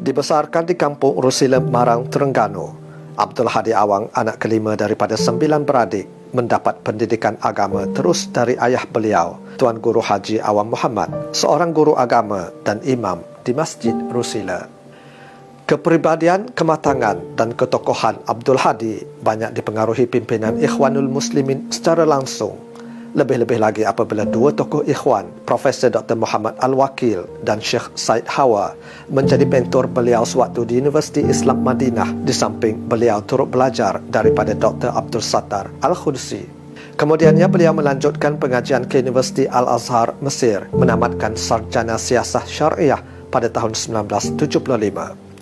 Dibesarkan di kampung Rusila, Marang, Terengganu, Abdul Hadi Awang, anak kelima daripada 9 beradik, mendapat pendidikan agama terus dari ayah beliau, Tuan Guru Haji Awang Muhammad, seorang guru agama dan imam di Masjid Rusila. Kepribadian, kematangan dan ketokohan Abdul Hadi banyak dipengaruhi pimpinan Ikhwanul Muslimin secara langsung. Lebih-lebih lagi apabila dua tokoh ikhwan, Profesor Dr. Muhammad Al-Wakil dan Syekh Said Hawa, menjadi mentor beliau sewaktu di Universiti Islam Madinah, di samping beliau turut belajar daripada Dr. Abdul Sattar Al-Khudsi. Kemudiannya beliau melanjutkan pengajian ke Universiti Al-Azhar, Mesir, menamatkan sarjana siasah syariah pada tahun 1975.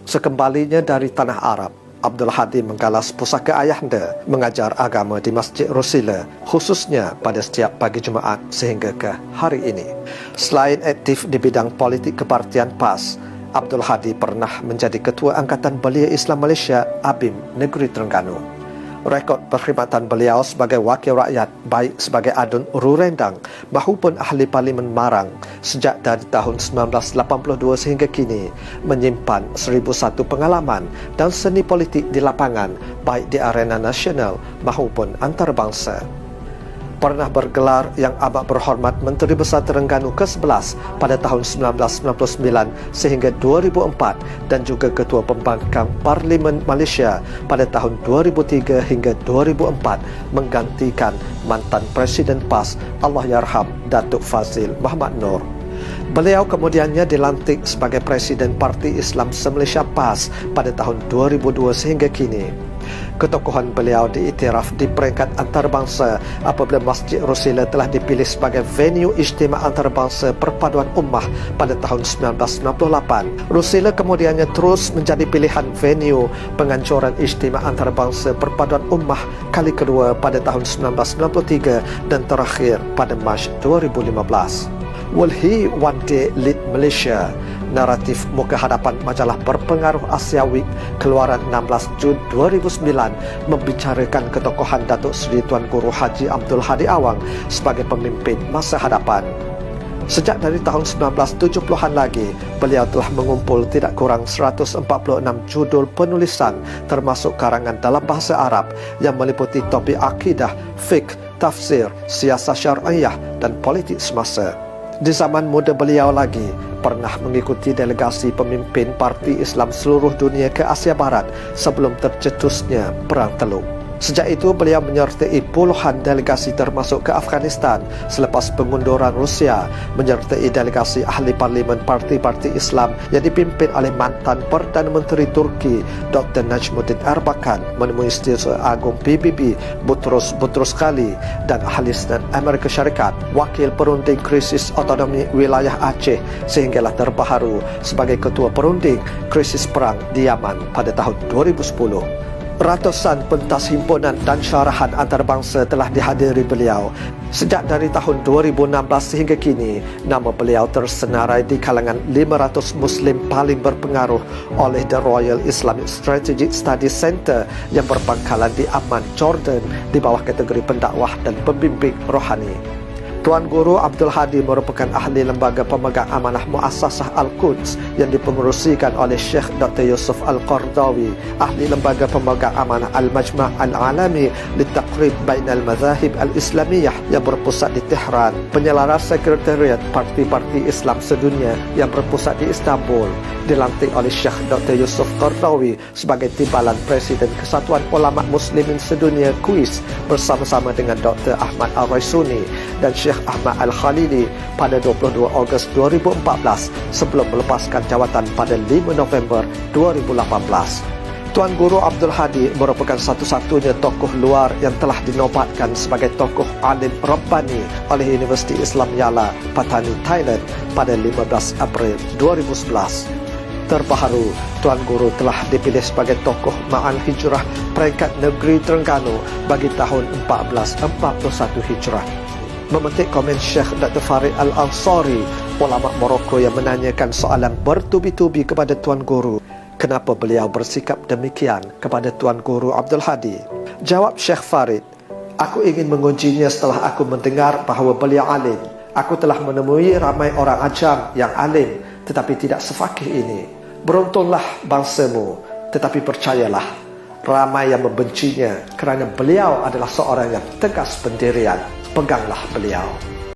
Sekembalinya dari tanah Arab, Abdul Hadi menggalas pusaka ayahanda mengajar agama di Masjid Rusila, khususnya pada setiap pagi Jumaat sehingga ke hari ini. Selain aktif di bidang politik kepartian PAS, Abdul Hadi pernah menjadi Ketua Angkatan Belia Islam Malaysia ABIM Negeri Terengganu. Rekod perkhidmatan beliau sebagai wakil rakyat, baik sebagai adun Rurendang maupun ahli Parlimen Marang sejak dari tahun 1982 sehingga kini, menyimpan 1001 pengalaman dan seni politik di lapangan, baik di arena nasional maupun antarabangsa. Pernah bergelar Yang Amat Berhormat Menteri Besar Terengganu ke-11 pada tahun 1999 sehingga 2004 dan juga Ketua Pembangkang Parlimen Malaysia pada tahun 2003 hingga 2004, menggantikan mantan Presiden PAS Allahyarham Datuk Fazil Muhammad Nur. Beliau kemudiannya dilantik sebagai Presiden Parti Islam Se-Malaysia PAS pada tahun 2002 sehingga kini. Ketokohan beliau diiktiraf di peringkat antarabangsa apabila Masjid Rusila telah dipilih sebagai venue istimewa antarabangsa perpaduan ummah pada tahun 1998. Rusila kemudiannya terus menjadi pilihan venue penganjuran istimewa antarabangsa perpaduan ummah kali kedua pada tahun 1993 dan terakhir pada Mac 2015. Will he one day lead Malaysia? Naratif muka hadapan majalah berpengaruh Asia Week keluaran 16 Jun 2009 membicarakan ketokohan Datuk Seri Tuan Guru Haji Abdul Hadi Awang sebagai pemimpin masa hadapan. Sejak dari tahun 1970-an lagi, beliau telah mengumpul tidak kurang 146 judul penulisan termasuk karangan dalam bahasa Arab yang meliputi topik akidah, fiqh, tafsir, siasat syariah dan politik semasa. Di zaman muda beliau lagi, pernah mengikuti delegasi pemimpin Parti Islam seluruh dunia ke Asia Barat sebelum tercetusnya Perang Teluk. Sejak itu beliau menyertai puluhan delegasi termasuk ke Afghanistan selepas pengunduran Rusia, menyertai delegasi ahli parlimen parti-parti Islam yang dipimpin oleh mantan Perdana Menteri Turki Dr. Najmuddin Erbakan, menemui Setiausaha Agung PBB Boutros Boutros-Ghali dan ahli Senat Amerika Syarikat, wakil perunding krisis otonomi wilayah Aceh sehinggalah terbaharu sebagai ketua perunding krisis perang di Yaman pada tahun 2010. Ratusan pentas himpunan dan syarahan antarabangsa telah dihadiri beliau. Sejak dari tahun 2016 sehingga kini, nama beliau tersenarai di kalangan 500 Muslim paling berpengaruh oleh The Royal Islamic Strategic Studies Center yang berpangkalan di Amman, Jordan, di bawah kategori pendakwah dan pembimbing rohani. Tuan Guru Abdul Hadi merupakan ahli lembaga pemegang amanah Muassasah Al-Quds yang dipengerusikan oleh Syekh Dr. Yusuf Al-Qardawi, ahli lembaga pemegang amanah Al-Majma' Al-Alami Litaqrib Bainal Mazahib Al-Islamiyah yang berpusat di Tehran, penyelaras sekretariat parti-parti Islam sedunia yang berpusat di Istanbul, dilantik oleh Syekh Dr. Yusuf Qardawi sebagai timbalan Presiden Kesatuan Ulama Muslimin Sedunia KUIS bersama-sama dengan Dr. Ahmad Al-Raisuni dan Syekh Ahmad Al-Khalili pada 22 Ogos 2014 sebelum melepaskan jawatan pada 5 November 2018. Tuan Guru Abdul Hadi merupakan satu-satunya tokoh luar yang telah dinobatkan sebagai tokoh alim Rabbani oleh Universiti Islam Yala, Patani, Thailand pada 15 April 2011. Terbaharu, Tuan Guru telah dipilih sebagai tokoh Ma'al Hijrah peringkat negeri Terengganu bagi tahun 1441 Hijrah. Memetik komen Syekh Dr. Farid Al-Ansari, ulama Morocco yang menanyakan soalan bertubi-tubi kepada Tuan Guru, kenapa beliau bersikap demikian kepada Tuan Guru Abdul Hadi. Jawab Syekh Farid, aku ingin mengujinya setelah aku mendengar bahawa beliau alim. Aku telah menemui ramai orang ajam yang alim tetapi tidak sefaqih ini. Beruntunglah bangsamu, tetapi percayalah, ramai yang membencinya kerana beliau adalah seorang yang tegas pendirian. Peganglah beliau.